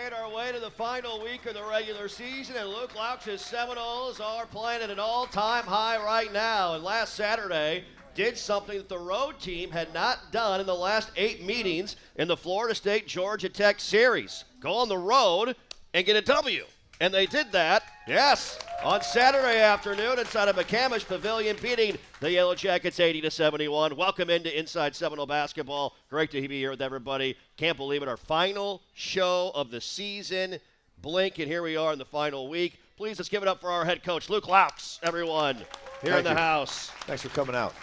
made our way to the final week of the regular season, and Loucks' Seminoles are playing at an all-time high right now. And last Saturday did something that the road team had not done in the last 8 meetings in the Florida State-Georgia Tech series. Go on the road and get a W. And they did that, yes, on Saturday afternoon inside of McCamish Pavilion, beating the Yellow Jackets 80-71. Welcome into Inside Seminole Basketball. Great to be here with everybody. Can't believe it, our final show of the season. Blink, and here we are in the final week. Please, let's give it up for our head coach, Loucks, everyone, here in the house. Thanks for coming out.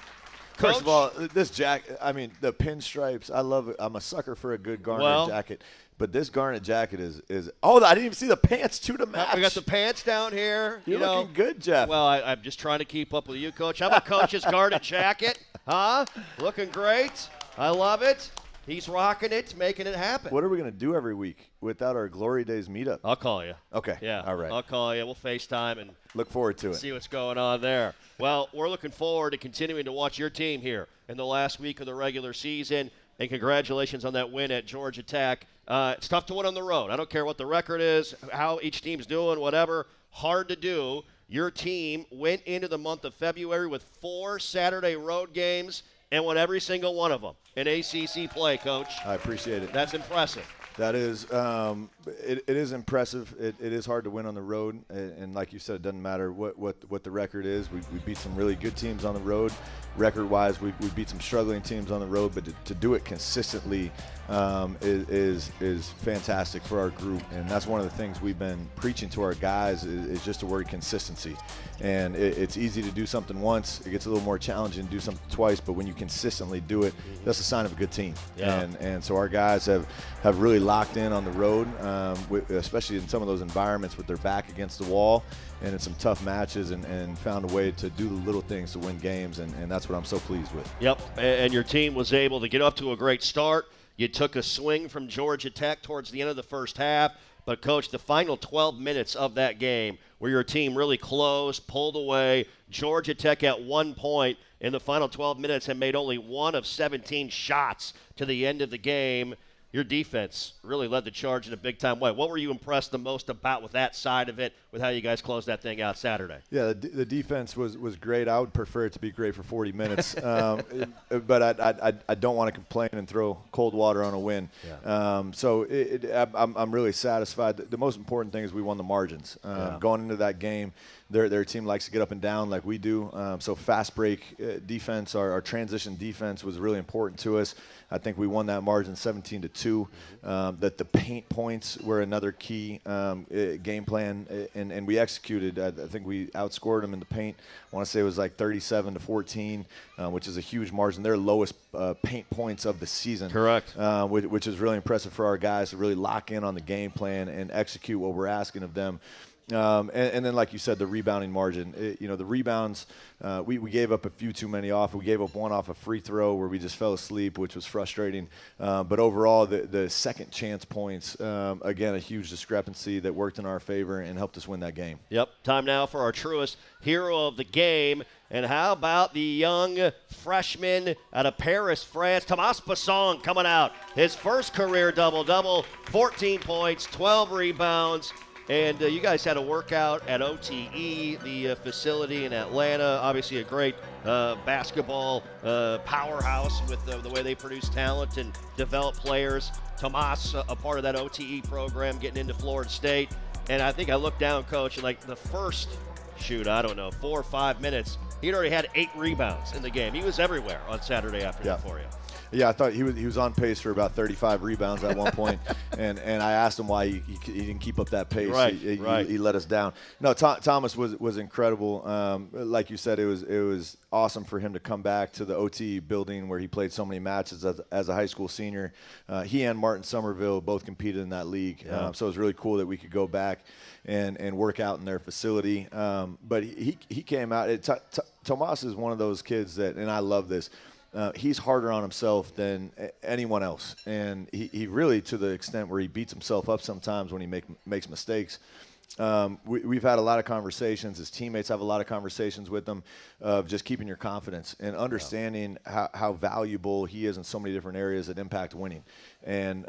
Coach? First of all, this jacket, the pinstripes, I love it. I'm a sucker for a good garnet jacket. But this garnet jacket is I didn't even see the pants, too, to match. We got the pants down here. You're looking good, Jeff. Well, I'm just trying to keep up with you, Coach. How about Coach's garnet jacket? Huh? Looking great. I love it. He's rocking it, making it happen. What are we going to do every week without our Glory Days meetup? I'll call you. Okay. Yeah. All right. I'll call you. We'll FaceTime and look forward to it. See what's going on there. Well, we're looking forward to continuing to watch your team here in the last week of the regular season. And congratulations on that win at Georgia Tech. It's tough to win on the road. I don't care what the record is, how each team's doing, whatever. Hard to do. Your team went into the month of February with 4 Saturday road games and won every single one of them in ACC play, Coach. I appreciate it. That's impressive. That is, it is impressive. It is hard to win on the road, and like you said, it doesn't matter what the record is. We beat some really good teams on the road. Record-wise, we beat some struggling teams on the road, but to do it consistently is fantastic for our group, and that's one of the things we've been preaching to our guys is just the word consistency. And it's easy to do something once. It gets a little more challenging to do something twice, but when you consistently do it, that's a sign of a good team. Yeah. And so our guys have really locked in on the road, especially in some of those environments with their back against the wall and in some tough matches, and found a way to do the little things to win games, and that's what I'm so pleased with. Yep, and your team was able to get up to a great start. You took a swing from Georgia Tech towards the end of the first half, but, Coach, the final 12 minutes of that game where your team really closed, pulled away, Georgia Tech at one point in the final 12 minutes had made only 1 of 17 shots to the end of the game. Your defense really led the charge in a big-time way. What were you impressed the most about with that side of it, with how you guys closed that thing out Saturday? Yeah, the defense was great. I would prefer it to be great for 40 minutes, but I don't want to complain and throw cold water on a win. Yeah. I'm really satisfied. The most important thing is we won the margins. Going into that game, their team likes to get up and down like we do. So fast break defense, our transition defense was really important to us. I think we won that margin 17-2. That the paint points were another key game plan, and we executed. I think we outscored them in the paint. I want to say it was like 37-14, which is a huge margin. Their lowest paint points of the season. Correct. Which is really impressive for our guys to really lock in on the game plan and execute what we're asking of them. And then, like you said, the rebounding margin. The rebounds, we gave up a few too many off. We gave up one off a free throw where we just fell asleep, which was frustrating. But overall, the second chance points, again, a huge discrepancy that worked in our favor and helped us win that game. Yep. Time now for our truest hero of the game. And how about the young freshman out of Paris, France, Thomas Basson coming out. His first career double-double, 14 points, 12 rebounds. And you guys had a workout at OTE, the facility in Atlanta. Obviously a great basketball powerhouse with the way they produce talent and develop players. Tomas, a part of that OTE program, getting into Florida State. And I think I looked down, Coach, and like the first, 4 or 5 minutes, he'd already had 8 rebounds in the game. He was everywhere on Saturday afternoon for you. Yeah, I thought he was on pace for about 35 rebounds at one point, and I asked him why he didn't keep up that pace. Right, he let us down. No, Thomas was incredible. Like you said, it was awesome for him to come back to the OT building where he played so many matches as a high school senior. He and Martin Somerville both competed in that league, so it was really cool that we could go back and work out in their facility. But he came out. Tomas is one of those kids that, and I love this. He's harder on himself than anyone else, and he really, to the extent where he beats himself up sometimes when he makes mistakes. we've had a lot of conversations. His teammates have a lot of conversations with him of just keeping your confidence and understanding how valuable he is in so many different areas that impact winning. And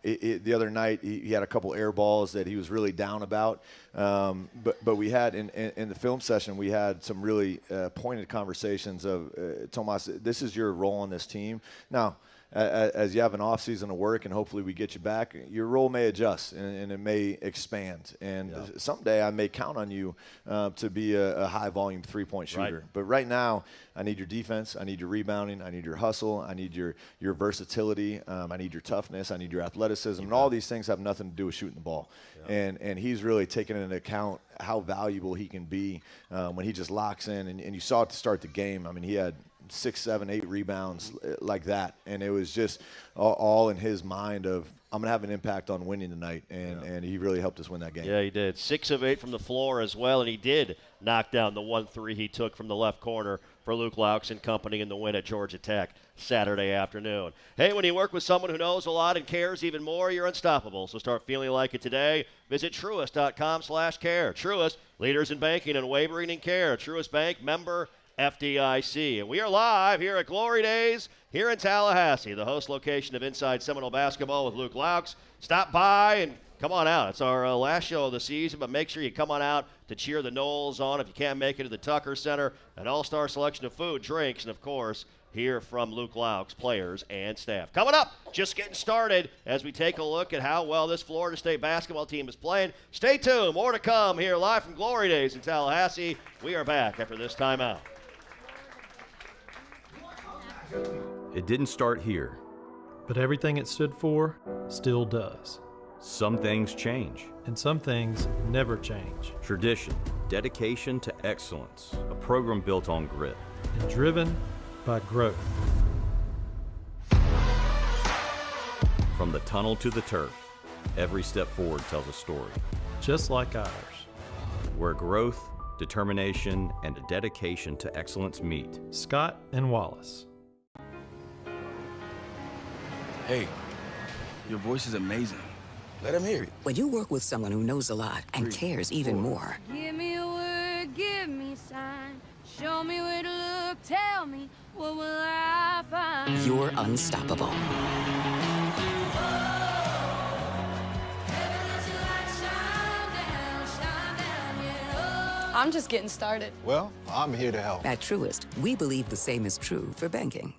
the other night, he had a couple air balls that he was really down about. But we had in the film session, we had some really pointed conversations of, Tomas, this is your role on this team. Now, as you have an off season of work and hopefully we get you back, your role may adjust and it may expand. And someday I may count on you to be a high volume 3-point shooter. Right. But right now, I need your defense. I need your rebounding. I need your hustle. I need your versatility. I need your toughness. I need your athleticism. And all these things have nothing to do with shooting the ball. Yeah. And he's really taken into account how valuable he can be when he just locks in. And you saw it to start the game. I mean, he had 6, 7, 8 rebounds like that. And it was just all in his mind of, I'm going to have an impact on winning tonight. And he really helped us win that game. Yeah, he did. 6 of 8 from the floor as well, and he did knock down the 1-3 he took from the left corner for Luke Loucks and company in the win at Georgia Tech Saturday afternoon. Hey, when you work with someone who knows a lot and cares even more, you're unstoppable. So start feeling like it today. Visit Truist.com/care. Truist, leaders in banking and wavering in care. Truist Bank, member FDIC. And we are live here at Glory Days here in Tallahassee, the host location of Inside Seminole Basketball with Luke Loucks. Stop by and come on out. It's our last show of the season, but make sure you come on out to cheer the Noles on. If you can't make it to the Tucker Center, an all-star selection of food, drinks, and, of course, hear from Luke Loucks, players, and staff. Coming up, just getting started as we take a look at how well this Florida State basketball team is playing. Stay tuned. More to come here live from Glory Days in Tallahassee. We are back after this timeout. It didn't start here. But everything it stood for still does. Some things change. And some things never change. Tradition, dedication to excellence, a program built on grit. And driven by growth. From the tunnel to the turf, every step forward tells a story. Just like ours. Where growth, determination, and a dedication to excellence meet. Scott and Wallace. Hey, your voice is amazing. Let him hear it. When you work with someone who knows a lot and cares even more. Give me a word, give me a sign. Show me where to look, tell me what will I find. You're unstoppable. I'm just getting started. Well, I'm here to help. At Truist, we believe the same is true for banking.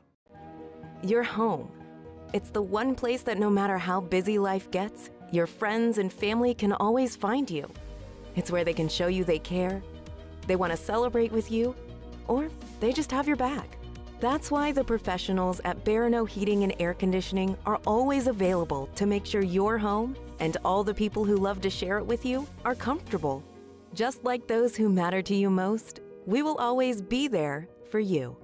Your home. It's the one place that no matter how busy life gets, your friends and family can always find you. It's where they can show you they care, they want to celebrate with you, or they just have your back. That's why the professionals at Barano Heating and Air Conditioning are always available to make sure your home and all the people who love to share it with you are comfortable. Just like those who matter to you most, we will always be there for you.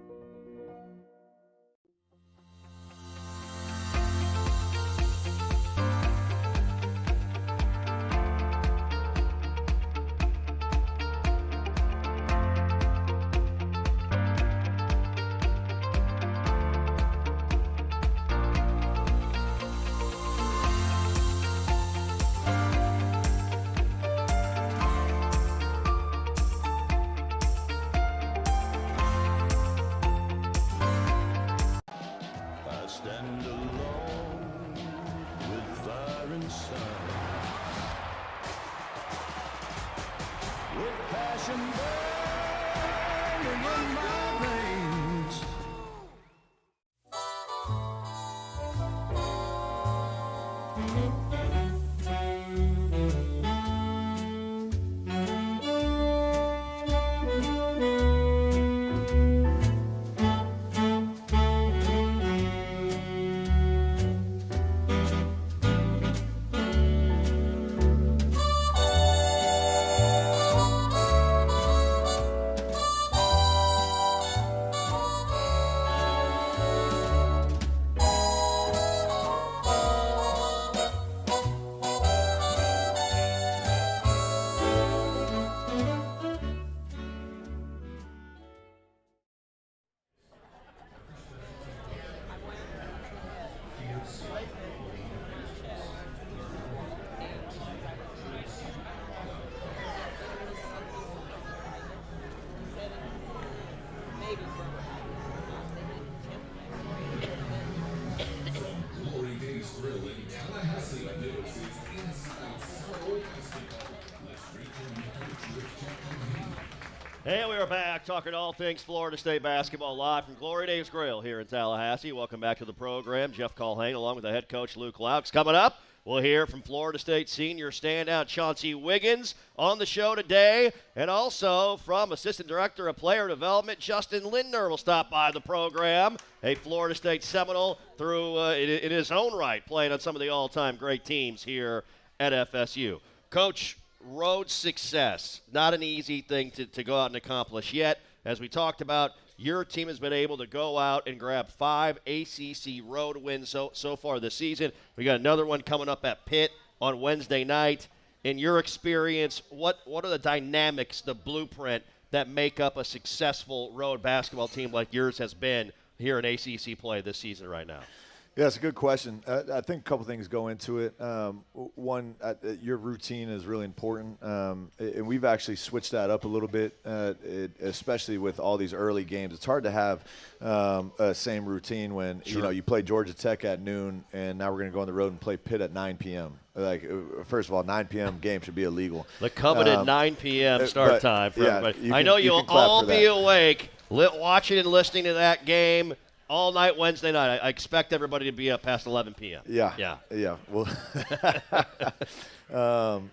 And we are back talking all things Florida State basketball live from Glory Days Grill here in Tallahassee. Welcome back to the program. Jeff Culhane along with the head coach Luke Loucks. Coming up, we'll hear from Florida State senior standout Chauncey Wiggins on the show today. And also from Assistant Director of Player Development Justin Lindner will stop by the program. A Florida State Seminole through in his own right, playing on some of the all-time great teams here at FSU. Coach, road success, not an easy thing to go out and accomplish yet. As we talked about, your team has been able to go out and grab 5 ACC road wins so far this season. We got another one coming up at Pitt on Wednesday night. In your experience, what are the dynamics, the blueprint that make up a successful road basketball team like yours has been here in ACC play this season right now? Yeah, it's a good question. I think a couple things go into it. One, your routine is really important, and we've actually switched that up a little bit, especially with all these early games. It's hard to have a same routine when you play Georgia Tech at noon, and now we're going to go on the road and play Pitt at 9 p.m. Like, first of all, 9 p.m. game should be illegal. The coveted 9 p.m. start time for everybody. I know you'll all be awake, watching and listening to that game all night Wednesday night. I expect everybody to be up past 11 p.m. Yeah. Well,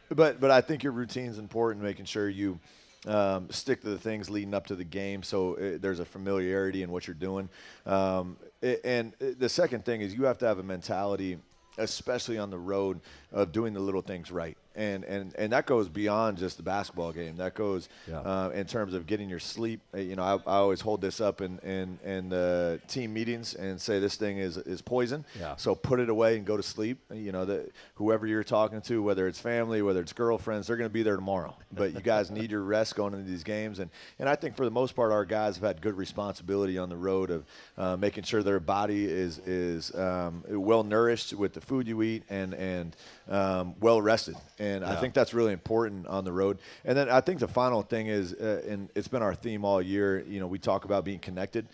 but I think your routine's important, making sure you stick to the things leading up to the game, so there's a familiarity in what you're doing. And the second thing is you have to have a mentality, especially on the road, of doing the little things right. And that goes beyond just the basketball game. That goes in terms of getting your sleep. I always hold this up in the team meetings and say this thing is poison. Yeah. So put it away and go to sleep. Whoever you're talking to, whether it's family, whether it's girlfriends, they're going to be there tomorrow. But you guys need your rest going into these games. And I think for the most part, our guys have had good responsibility on the road of making sure their body is well nourished with the food you eat and well rested. And I think that's really important on the road. And then I think the final thing is, and it's been our theme all year, we talk about being connected.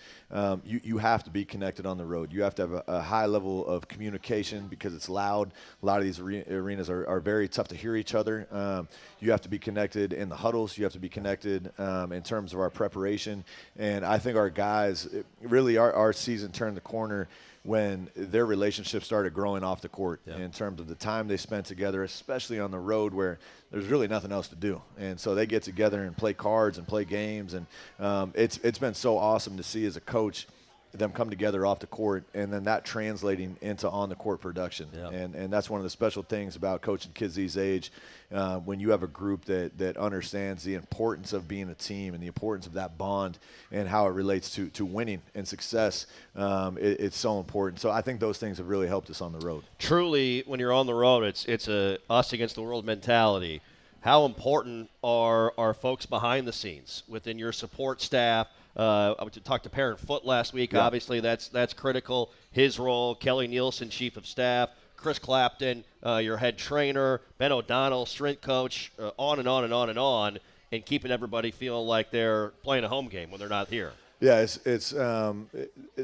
You have to be connected on the road. You have to have a high level of communication because it's loud. A lot of these arenas are very tough to hear each other. You have to be connected in the huddles. You have to be connected in terms of our preparation. And I think our guys, really our season turned the corner when their relationship started growing off the court in terms of the time they spent together, especially on the road where there's really nothing else to do. And so they get together and play cards and play games. And it's been so awesome to see as a coach them come together off the court and then that translating into on-the-court production. And that's one of the special things about coaching kids these age, when you have a group that understands the importance of being a team and the importance of that bond and how it relates to winning and success. It's so important. So I think those things have really helped us on the road. Truly, when you're on the road, it's a us against the world mentality. How important are folks behind the scenes within your support staff? I talked to Parent Foot last week. Obviously, that's critical. His role, Kelly Nielsen, chief of staff, Chris Clapton, your head trainer, Ben O'Donnell, strength coach, on and on and on and on, and keeping everybody feeling like they're playing a home game when they're not here. Yeah,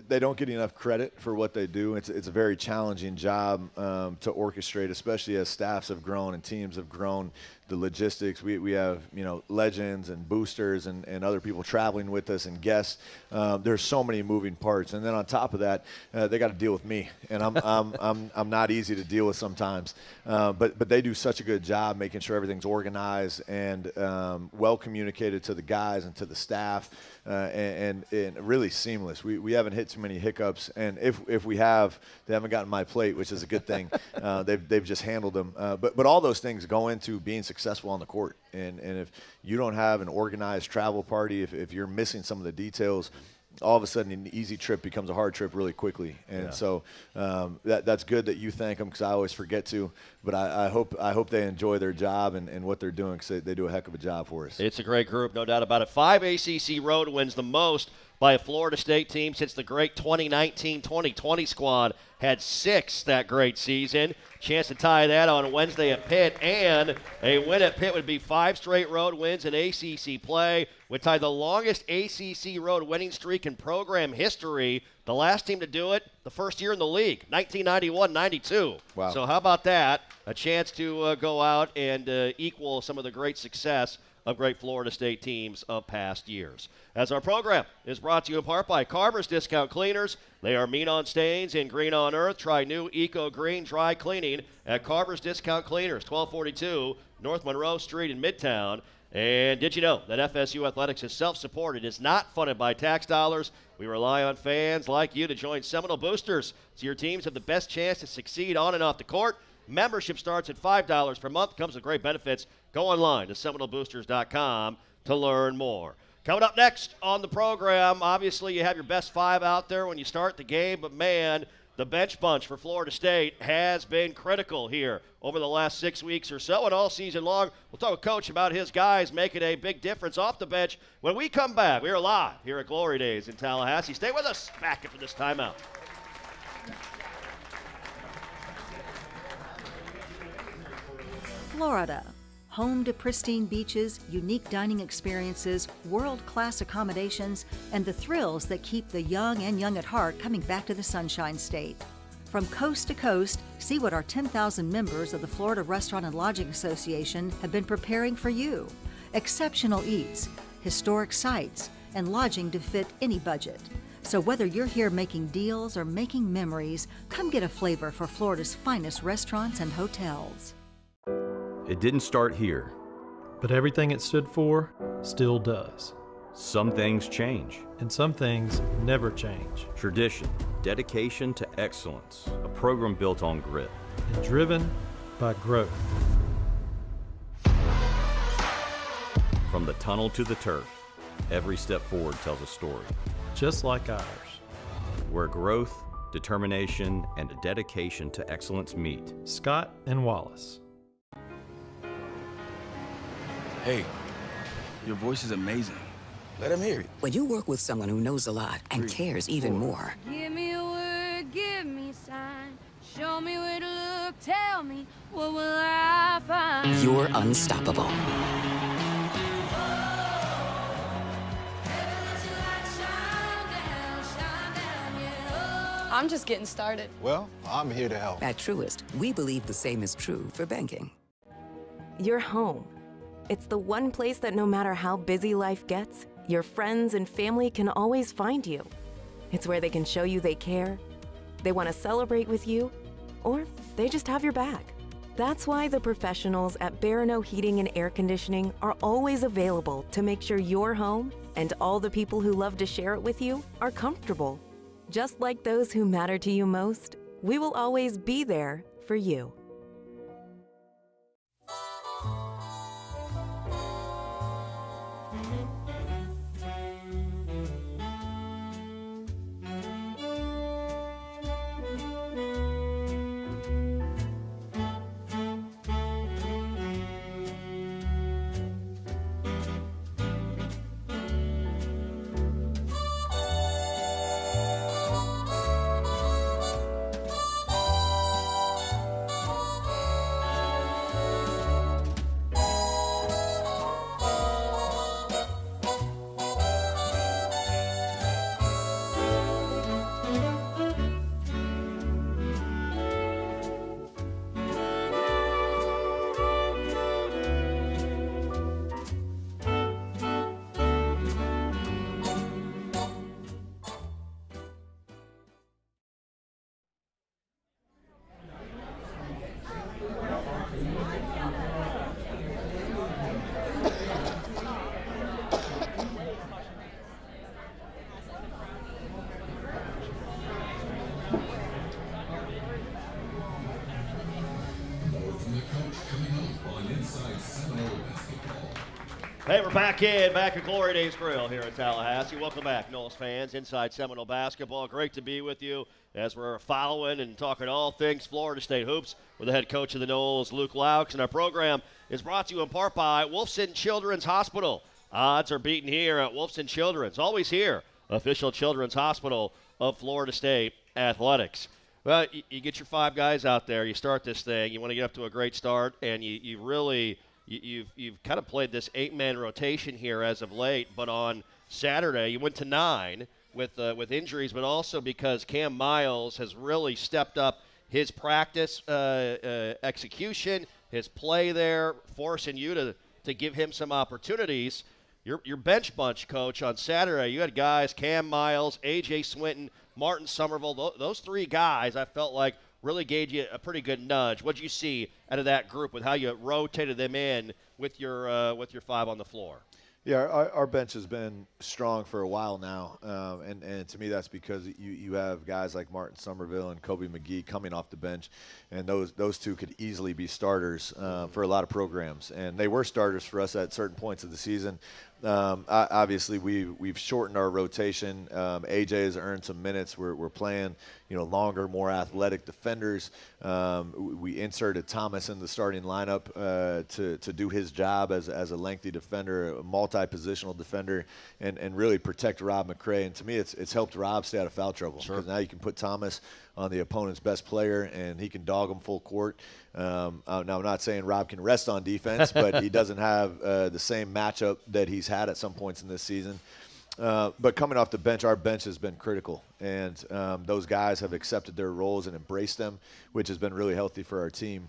they don't get enough credit for what they do. It's a very challenging job to orchestrate, especially as staffs have grown and teams have grown. The logistics, we have legends and boosters and other people traveling with us and guests. There's so many moving parts, and then on top of that, they got to deal with me, and I'm not easy to deal with sometimes. But they do such a good job making sure everything's organized and well communicated to the guys and to the staff, and really seamless. We haven't hit too many hiccups, and if we have, they haven't gotten my plate, which is a good thing. They've just handled them. But all those things go into being successful on the court. And if you don't have an organized travel party, if you're missing some of the details, all of a sudden an easy trip becomes a hard trip really quickly. And so that's good that you thank them, because I always forget to. But I hope they enjoy their job and what they're doing, because they do a heck of a job for us. It's a great group, no doubt about it. 5 ACC road wins, the most by a Florida State team since the great 2019-2020 squad had 6 that great season. Chance to tie that on Wednesday at Pitt, and a win at Pitt would be 5 straight road wins in ACC play, would tie the longest ACC road winning streak in program history. The last team to do it, the first year in the league, 1991-92. Wow. So how about that? A chance to go out and equal some of the great success of great Florida State teams of past years. As our program is brought to you in part by Carver's Discount Cleaners. They are mean on stains and green on earth. Try new Eco Green Dry Cleaning at Carver's Discount Cleaners, 1242 North Monroe Street in Midtown. And did you know that FSU Athletics is self-supported, is not funded by tax dollars? We rely on fans like you to join Seminole Boosters so your teams have the best chance to succeed on and off the court. Membership starts at $5 per month, comes with great benefits. Go online to SeminoleBoosters.com to learn more. Coming up next on the program, obviously you have your best five out there when you start the game, but man, the bench bunch for Florida State has been critical here over the last 6 weeks or so and all season long. We'll talk with Coach about his guys making a big difference off the bench. When we come back, we are live here at Glory Days in Tallahassee. Stay with us back after this timeout. Florida, home to pristine beaches, unique dining experiences, world-class accommodations, and the thrills that keep the young and young at heart coming back to the Sunshine State. From coast to coast, see what our 10,000 members of the Florida Restaurant and Lodging Association have been preparing for you. Exceptional eats, historic sites, and lodging to fit any budget. So whether you're here making deals or making memories, come get a flavor for Florida's finest restaurants and hotels. It didn't start here. But everything it stood for still does. Some things change. And some things never change. Tradition, dedication to excellence, a program built on grit. And driven by growth. From the tunnel to the turf, every step forward tells a story. Just like ours. Where growth, determination, and a dedication to excellence meet. Scott and Wallace. Hey, your voice is amazing. Let him hear it. When you work with someone who knows a lot and cares even more, Give me a word, give me a sign. Show me where to look, tell me what will I find. you're unstoppable. I'm just getting started. Well, I'm here to help. At Truist, we believe the same is true for banking. Your home. It's the one place that no matter how busy life gets, your friends and family can always find you. It's where they can show you they care, they want to celebrate with you, or they just have your back. That's why the professionals at Barano Heating and Air Conditioning are always available to make sure your home and all the people who love to share it with you are comfortable. Just like those who matter to you most, we will always be there for you. Hey, we're back at Glory Days Grill here in Tallahassee. Welcome back, Knowles fans, inside Seminole basketball. Great to be with you as we're following and talking all things Florida State hoops with the head coach of the Knowles, Loucks. And our program is brought to you in part by Wolfson Children's Hospital. Odds are beaten here at Wolfson Children's. Always here, official Children's Hospital of Florida State Athletics. Well, you get your five guys out there. You start this thing. You want to get up to a great start, and you really – You've kind of played this 8-man rotation here as of late, but on Saturday you went to 9 with injuries, but also because Cam Miles has really stepped up his practice execution, his play there, forcing you to to give him some opportunities. Your bench bunch, Coach, on Saturday, you had guys, Cam Miles, A.J. Swinton, Martin Somerville. Those three guys I felt like really gave you a pretty good nudge. What did you see out of that group with how you rotated them in with your 5 on the floor? Yeah, our bench has been strong for a while now, and to me that's because you have guys like Martin Somerville and Kobe McGee coming off the bench, and those two could easily be starters for a lot of programs, and they were starters for us at certain points of the season. Obviously, we've shortened our rotation. AJ has earned some minutes. We're playing, longer, more athletic defenders. We inserted Thomas in the starting lineup to do his job as a lengthy defender, a multi-positional defender, and really protect Rob McCray. And to me, it's helped Rob stay out of foul trouble because now you can put Thomas on the opponent's best player, and he can dog him full court. Now, I'm not saying Rob can rest on defense, but he doesn't have the same matchup that he's had at some points in this season. But coming off the bench, our bench has been critical, and those guys have accepted their roles and embraced them, which has been really healthy for our team.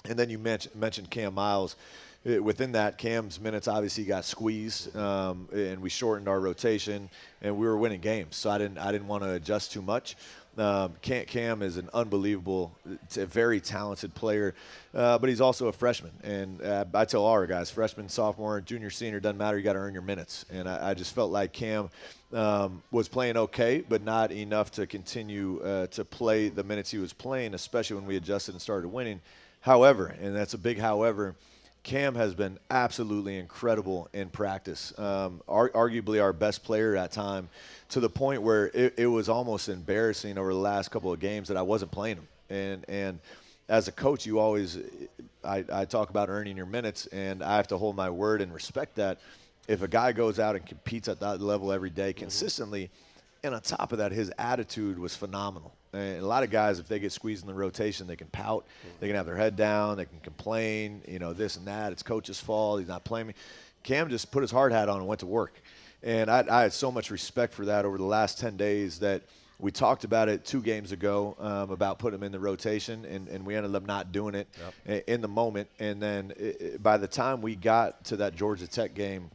And then you mentioned Cam Miles. Within that, Cam's minutes obviously got squeezed, and we shortened our rotation, and we were winning games. So I didn't want to adjust too much. Cam is an unbelievable, a very talented player, but he's also a freshman. And I tell all our guys, freshman, sophomore, junior, senior, doesn't matter. You got to earn your minutes. And I just felt like Cam was playing okay, but not enough to continue to play the minutes he was playing, especially when we adjusted and started winning. However, and that's a big however, Cam has been absolutely incredible in practice, arguably our best player at time, to the point where it was almost embarrassing over the last couple of games that I wasn't playing him. And as a coach, you always I talk about earning your minutes, and I have to hold my word and respect that. If a guy goes out and competes at that level every day consistently, and on top of that, his attitude was phenomenal. And a lot of guys, if they get squeezed in the rotation, they can pout, they can have their head down, they can complain, this and that. It's coach's fault. He's not playing me. Cam just put his hard hat on and went to work. And I had so much respect for that over the last 10 days that we talked about it 2 games ago about putting him in the rotation, and we ended up not doing it in the moment. And then by the time we got to that Georgia Tech game,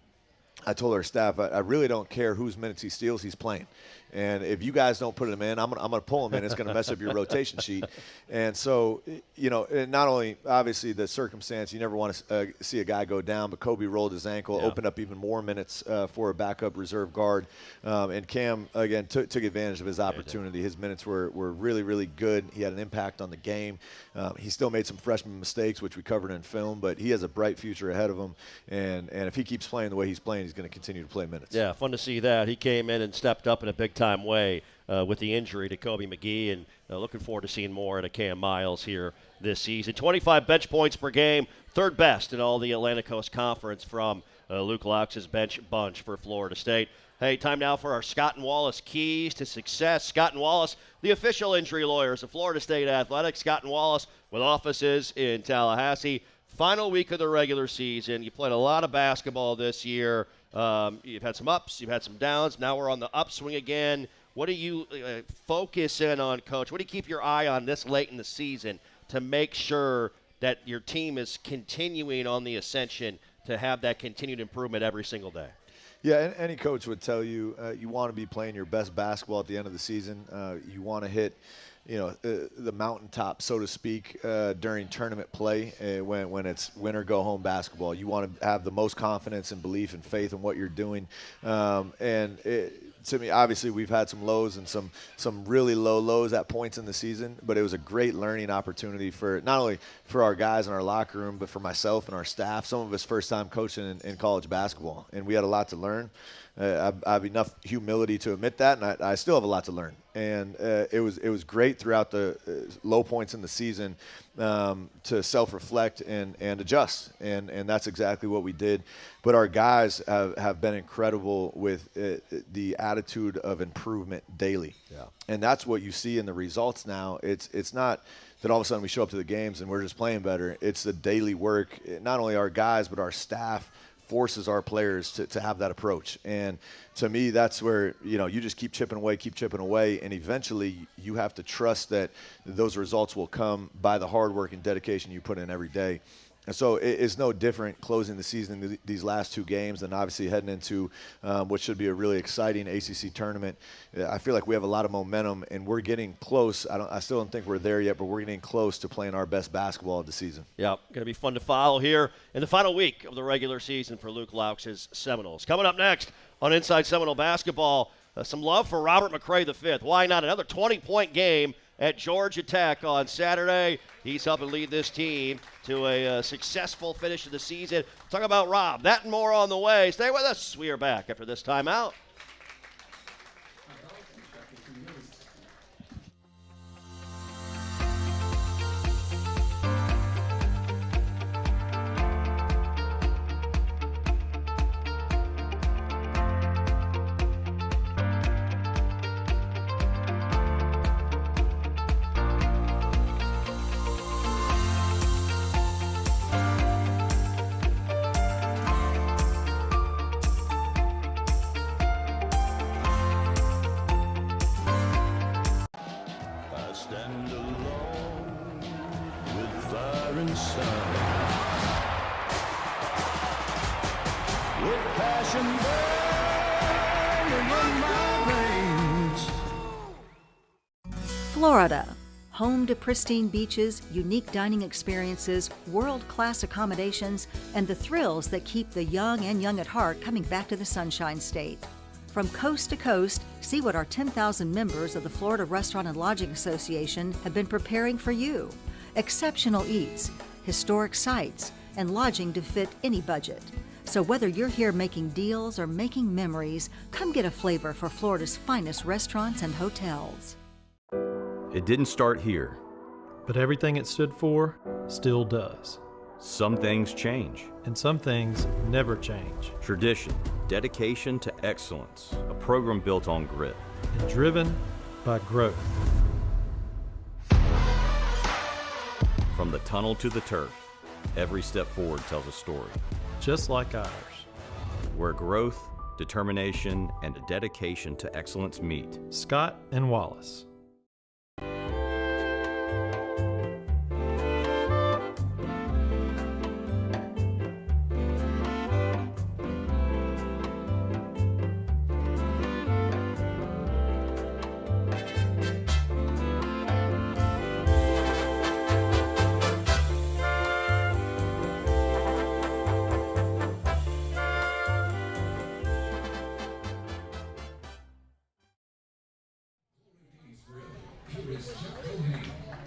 I told our staff, I really don't care whose minutes he steals, he's playing. And if you guys don't put him in, I'm going to pull him in. It's going to mess up your rotation sheet. And so, and not only, obviously, the circumstance, you never want to see a guy go down, but Kobe rolled his ankle, opened up even more minutes for a backup reserve guard. And Cam, again, took advantage of his opportunity. His minutes were really, really good. He had an impact on the game. He still made some freshman mistakes, which we covered in film, but he has a bright future ahead of him. And if he keeps playing the way he's playing, he's going to continue to play minutes. Yeah, fun to see that. He came in and stepped up in a big-time way with the injury to Kobe McGee, and looking forward to seeing more out of Cam Miles here this season. 25 bench points per game, third best in all the Atlantic Coast Conference from Luke Loucks' bench bunch for Florida State. Hey, time now for our Scott and Wallace keys to success. Scott and Wallace, the official injury lawyers of Florida State Athletics. Scott and Wallace with offices in Tallahassee. Final week of the regular season. You played a lot of basketball this year. You've had some ups, you've had some downs. Now we're on the upswing again. What do you focus in on, Coach? What do you keep your eye on this late in the season to make sure that your team is continuing on the ascension to have that continued improvement every single day? Yeah, any coach would tell you you want to be playing your best basketball at the end of the season. You want to hit the mountaintop, so to speak, during tournament play when it's win or go home basketball. You want to have the most confidence and belief and faith in what you're doing. To me, obviously, we've had some lows and some really low lows at points in the season, but it was a great learning opportunity for not only for our guys in our locker room, but for myself and our staff. Some of us first time coaching in college basketball, and we had a lot to learn. I have enough humility to admit that, and I still have a lot to learn. And it was great throughout the low points in the season to self-reflect and adjust, and that's exactly what we did. But our guys have been incredible with the attitude of improvement daily. Yeah. And that's what you see in the results now. It's not that all of a sudden we show up to the games and we're just playing better. It's the daily work, not only our guys, but our staff forces our players to have that approach. And to me, that's where, you just keep chipping away, and eventually you have to trust that those results will come by the hard work and dedication you put in every day. And so it's no different closing the season these last 2 games than obviously heading into what should be a really exciting ACC tournament. I feel like we have a lot of momentum, and we're getting close. I still don't think we're there yet, but we're getting close to playing our best basketball of the season. Yep, going to be fun to follow here in the final week of the regular season for Luke Loucks' Seminoles. Coming up next on Inside Seminole Basketball, some love for Robert McCray V. Why not? Another 20-point game at Georgia Tech on Saturday. He's helping lead this team to a successful finish of the season. Talk about Rob. That and more on the way. Stay with us. We are back after this timeout. Florida, home to pristine beaches, unique dining experiences, world-class accommodations, and the thrills that keep the young and young at heart coming back to the Sunshine State. From coast to coast, see what our 10,000 members of the Florida Restaurant and Lodging Association have been preparing for you. Exceptional eats, historic sites, and lodging to fit any budget. So whether you're here making deals or making memories, come get a flavor for Florida's finest restaurants and hotels. It didn't start here. But everything it stood for still does. Some things change. And some things never change. Tradition, dedication to excellence, a program built on grit. And driven by growth. From the tunnel to the turf, every step forward tells a story. Just like ours. Where growth, determination, and a dedication to excellence meet. Scott and Wallace.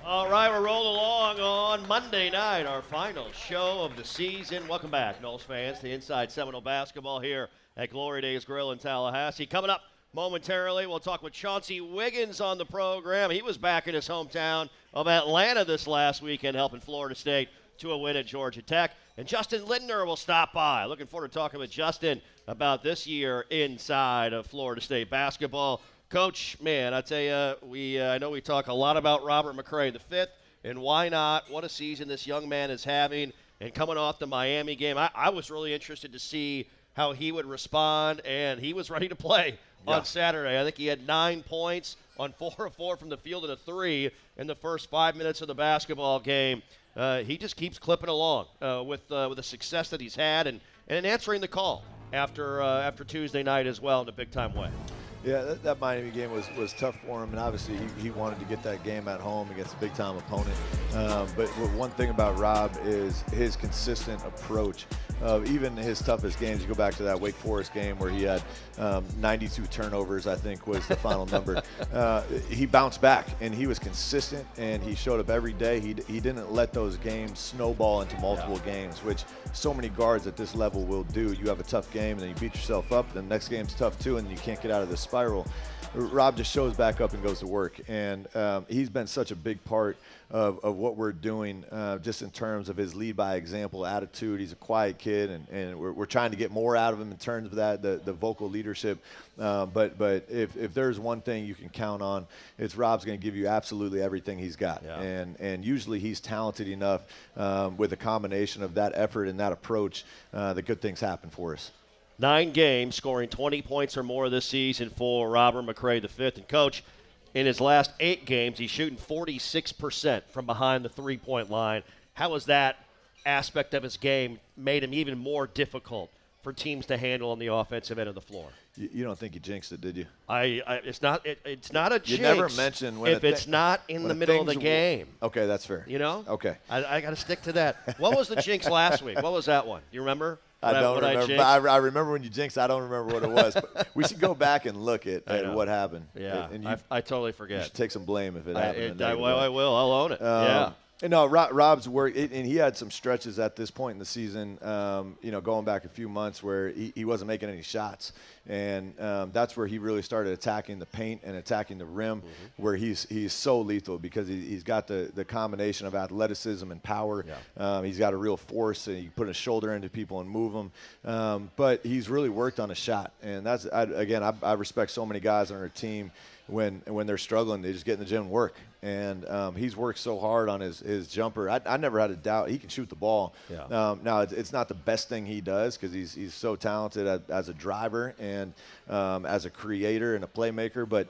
All right, we're rolling along on Monday night, our final show of the season. Welcome back, Noles fans, to Inside Seminole Basketball here at Glory Days Grill in Tallahassee. Coming up momentarily, we'll talk with Chauncey Wiggins on the program. He was back in his hometown of Atlanta this last weekend, helping Florida State to a win at Georgia Tech. And Justin Lindner will stop by. Looking forward to talking with Justin about this year inside of Florida State basketball. Coach, man, I tell you, I know we talk a lot about Robert McCray V, and why not? What a season this young man is having. And coming off the Miami game, I was really interested to see how he would respond, and he was ready to play on Saturday. I think he had 9 points on 4 of 4 from the field and a 3 in the first 5 minutes of the basketball game. He just keeps clipping along with the success that he's had and answering the call after Tuesday night as well in a big-time way. Yeah, that Miami game was tough for him, and obviously he wanted to get that game at home against a big-time opponent. But one thing about Rob is his consistent approach of even his toughest games. You go back to that Wake Forest game where he had 92 turnovers, I think was the final number. He bounced back, and he was consistent, and he showed up every day. He didn't let those games snowball into multiple games, which so many guards at this level will do. You have a tough game, and then you beat yourself up, then the next game's tough too, and you can't get out of this spiral. Rob just shows back up and goes to work, and he's been such a big part of what we're doing just in terms of his lead by example attitude. He's a quiet kid, and we're trying to get more out of him in terms of that, the vocal leadership. But if there's one thing you can count on, it's Rob's going to give you absolutely everything he's got. Yeah. And usually he's talented enough with a combination of that effort and that approach that good things happen for us. 9 games, scoring 20 points or more this season for Robert McCray V. And, Coach, in his last 8 games, he's shooting 46% from behind the three-point line. How has that aspect of his game made him even more difficult for teams to handle on the offensive end of the floor. You don't think you jinxed it, did you? It's not a jinx. You never mentioned when if it's not in the middle of the game. Okay, that's fair. You know? Okay. I got to stick to that. What was the jinx last week? What was that one? You remember? I don't remember. But I remember when you jinxed. I don't remember what it was. But we should go back and look at what happened. Yeah, and I totally forget. You should take some blame if it happened. I will. I'll own it. Yeah. No, Rob's work, and he had some stretches at this point in the season, going back a few months where he wasn't making any shots. And that's where he really started attacking the paint and attacking the rim, where he's so lethal because he's got the combination of athleticism and power. Yeah. He's got a real force, and he can put his shoulder into people and move them. But he's really worked on a shot. And that's, I respect so many guys on our team. When they're struggling, they just get in the gym and work. And he's worked so hard on his jumper. I never had a doubt he can shoot the ball. Yeah. Now, it's not the best thing he does because he's so talented as a driver and as a creator and a playmaker. But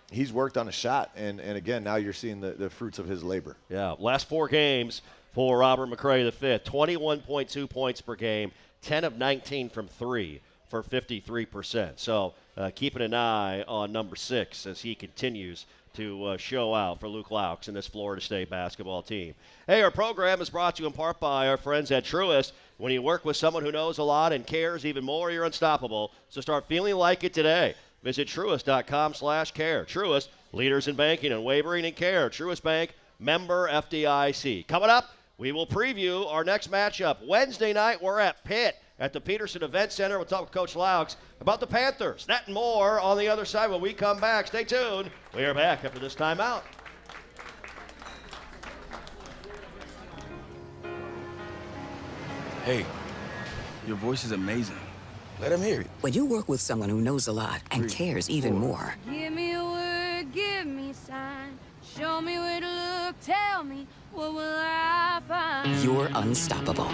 he's worked on a shot. And again, now you're seeing the fruits of his labor. Yeah, last 4 games for Robert McRae V, 21.2 points per game, 10 of 19 from 3 for 53%. So keeping an eye on number 6 as he continues to show out for Luke Loucks and this Florida State basketball team. Hey, our program is brought to you in part by our friends at Truist. When you work with someone who knows a lot and cares even more, you're unstoppable. So start feeling like it today. Visit Truist.com/care. Truist, leaders in banking and wavering and care. Truist Bank, member FDIC. Coming up, we will preview our next matchup. Wednesday night, we're at Pitt at the Peterson Event Center. We'll talk with Coach Loucks about the Panthers. That and more on the other side when we come back. Stay tuned. We are back after this timeout. Hey, your voice is amazing. Let him hear it. When you work with someone who knows a lot and cares even more, Give me a word, give me a sign. Show me where to look, tell me what will I find. you're unstoppable.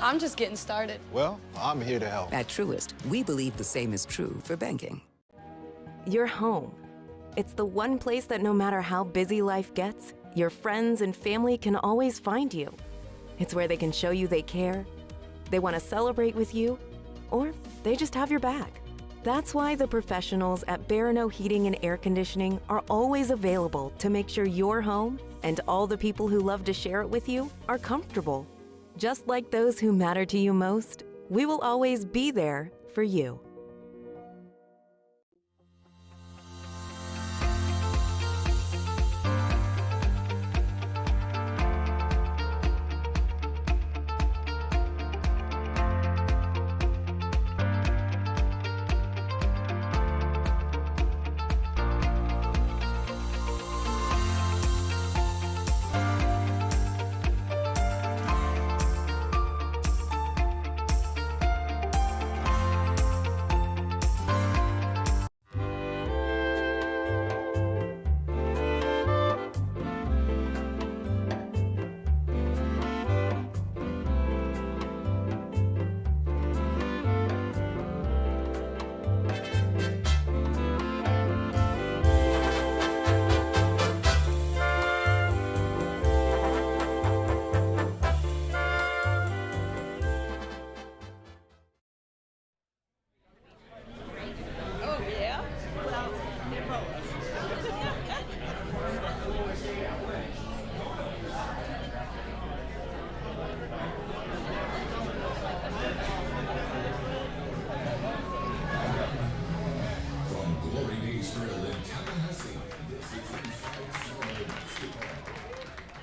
I'm just getting started. Well, I'm here to help. At Truist, we believe the same is true for banking. Your home. It's the one place that no matter how busy life gets, your friends and family can always find you. It's where they can show you they care, they want to celebrate with you, or they just have your back. That's why the professionals at Barano Heating and Air Conditioning are always available to make sure your home and all the people who love to share it with you are comfortable. Just like those who matter to you most, we will always be there for you.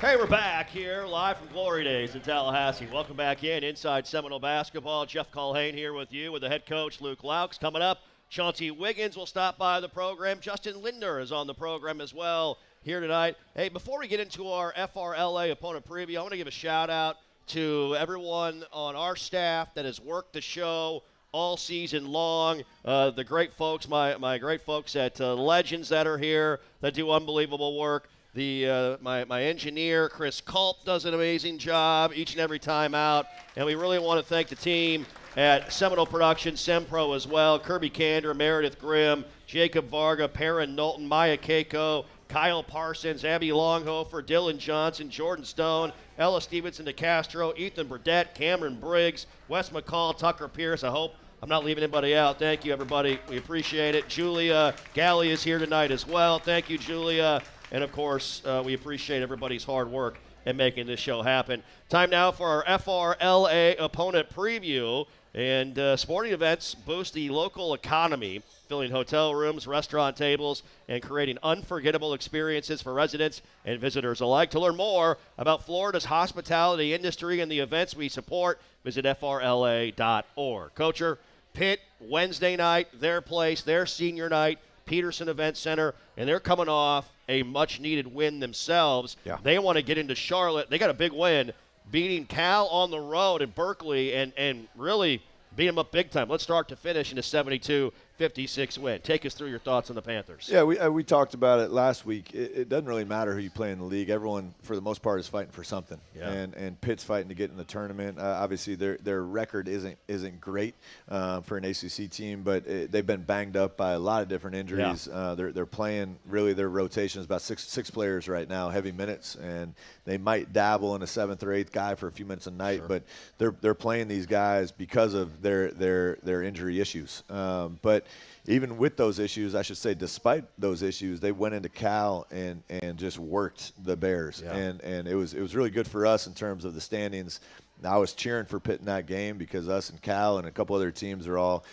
Hey, we're back here live from Glory Days in Tallahassee. Welcome back inside Seminole basketball. Jeff Culhane here with you with the head coach, Luke Loucks. Coming up, Chauncey Wiggins will stop by the program. Justin Lindner is on the program as well here tonight. Hey, before we get into our FRLA opponent preview, I want to give a shout-out to everyone on our staff that has worked the show all season long. The great folks, my great folks at Legends that are here that do unbelievable work. My engineer, Chris Culp, does an amazing job each and every time out. And we really want to thank the team at Seminole Productions, Sempro as well. Kirby Kander, Meredith Grimm, Jacob Varga, Perrin Knowlton, Maya Keiko, Kyle Parsons, Abby Longhofer, Dylan Johnson, Jordan Stone, Ella Stevenson DeCastro, Ethan Burdett, Cameron Briggs, Wes McCall, Tucker Pierce. I hope I'm not leaving anybody out. Thank you, everybody. We appreciate it. Julia Galley is here tonight as well. Thank you, Julia. And, of course, we appreciate everybody's hard work in making this show happen. Time now for our FRLA opponent preview. And sporting events boost the local economy, filling hotel rooms, restaurant tables, and creating unforgettable experiences for residents and visitors alike. To learn more about Florida's hospitality industry and the events we support, visit frla.org. Coacher, Pitt, Wednesday night, their place, their senior night, Peterson Event Center, and they're coming off a much-needed win themselves. Yeah. They want to get into Charlotte. They got a big win, beating Cal on the road in Berkeley and really beat them up big time. Let's start to finish in a 72-56 win. Take us through your thoughts on the Panthers. Yeah, we talked about it last week. It doesn't really matter who you play in the league. Everyone, for the most part, is fighting for something. Yeah. And Pitt's fighting to get in the tournament. Obviously, their record isn't great for an ACC team, but they've been banged up by a lot of different injuries. Yeah. They're playing, really, their rotation is about six players right now, heavy minutes, and they might dabble in a seventh or eighth guy for a few minutes a night, but they're playing these guys because of their injury issues. But even with those issues, I should say, despite those issues, they went into Cal and just worked the Bears, and it was really good for us in terms of the standings. I was cheering for Pitt in that game because us and Cal and a couple other teams are all,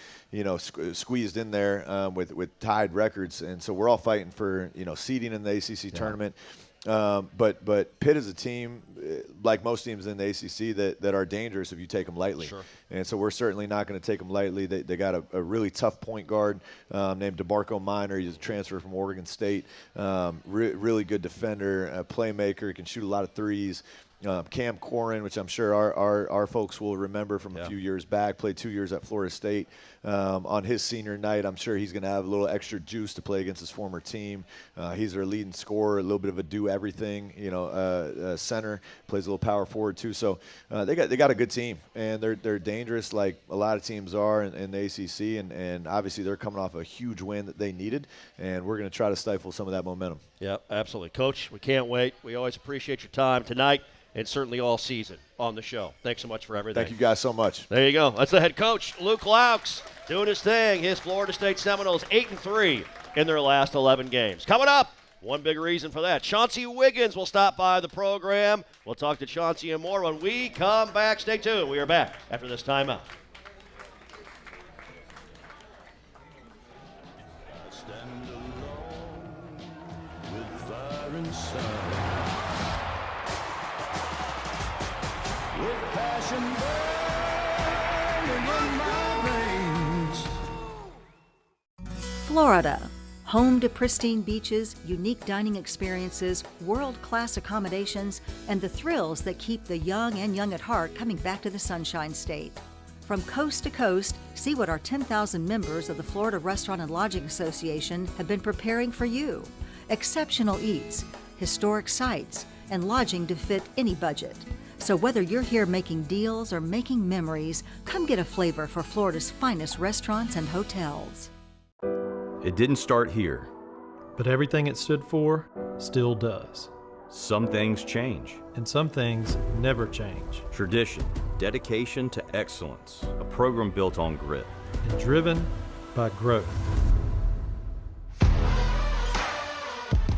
squeezed in there with tied records, and so we're all fighting for seeding in the ACC tournament. But Pitt is a team, like most teams in the ACC, that are dangerous if you take them lightly. Sure. And so we're certainly not going to take them lightly. They got a really tough point guard named DeMarco Minor. He's a transfer from Oregon State. Really good defender, a playmaker. He can shoot a lot of threes. Cam Corrin, which I'm sure our folks will remember from a few years back, played 2 years at Florida State. On his senior night, I'm sure he's going to have a little extra juice to play against his former team. He's their leading scorer, a little bit of a do-everything, center, plays a little power forward too. So they got a good team, and they're dangerous like a lot of teams are in the ACC, and obviously they're coming off a huge win that they needed, and we're going to try to stifle some of that momentum. Yeah, absolutely. Coach, we can't wait. We always appreciate your time tonight and certainly all season on the show. Thanks so much for everything. Thank you guys so much. There you go. That's the head coach, Luke Loucks, doing his thing. His Florida State Seminoles 8-3 in their last 11 games. Coming up, one big reason for that. Chauncey Wiggins will stop by the program. We'll talk to Chauncey and more when we come back. Stay tuned. We are back after this timeout. Stand alone with fire inside. With passion burning in my veins. Florida, home to pristine beaches, unique dining experiences, world-class accommodations, and the thrills that keep the young and young at heart coming back to the Sunshine State. From coast to coast, see what our 10,000 members of the Florida Restaurant and Lodging Association have been preparing for you. Exceptional eats, historic sites, and lodging to fit any budget. So whether you're here making deals or making memories, come get a flavor for Florida's finest restaurants and hotels. It didn't start here. But everything it stood for still does. Some things change. And some things never change. Tradition, dedication to excellence, a program built on grit. And driven by growth.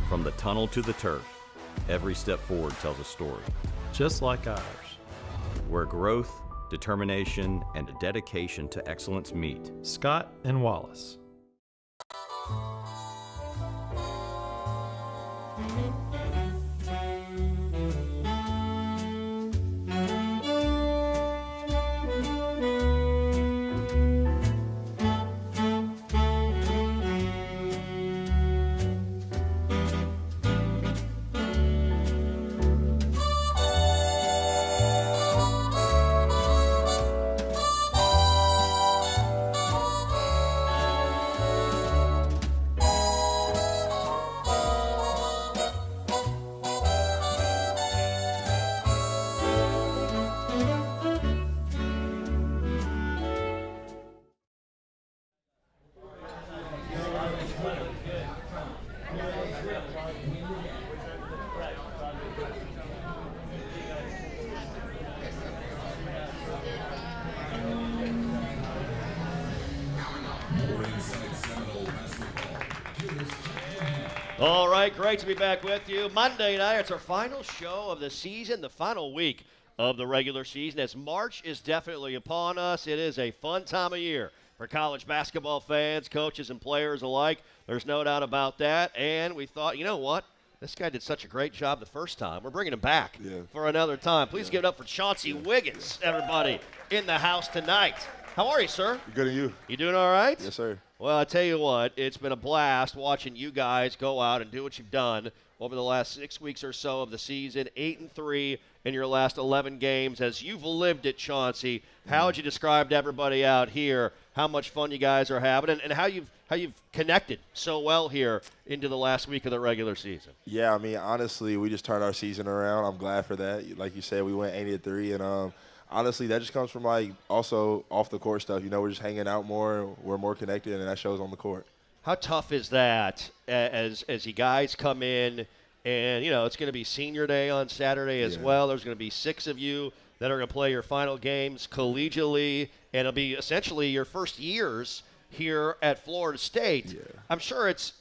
From the tunnel to the turf, every step forward tells a story. Just like ours. Where growth, determination, and a dedication to excellence meet. Scott and Wallace. All right, great to be back with you. Monday night, it's our final show of the season, the final week of the regular season. As March is definitely upon us, it is a fun time of year for college basketball fans, coaches, and players alike. There's no doubt about that. And we thought, you know what? This guy did such a great job the first time. We're bringing him back for another time. Please give it up for Chauncey Wiggins, everybody, in the house tonight. How are you, sir? Good, and you? You doing all right? Yes, sir. Well, I tell you what, it's been a blast watching you guys go out and do what you've done over the last 6 weeks or so of the season, 8-3 in your last 11 games. As you've lived it, Chauncey, how would you describe to everybody out here how much fun you guys are having and how you've connected so well here into the last week of the regular season? Yeah, I mean, honestly, we just turned our season around. I'm glad for that. Like you said, we went 80-3, and honestly, that just comes from, like, also off the court stuff. You know, we're just hanging out more. We're more connected, and that shows on the court. How tough is that as you guys come in and, you know, it's going to be senior day on Saturday as well. There's going to be 6 of you that are going to play your final games collegially, and it'll be essentially your first years here at Florida State. Yeah. I'm sure it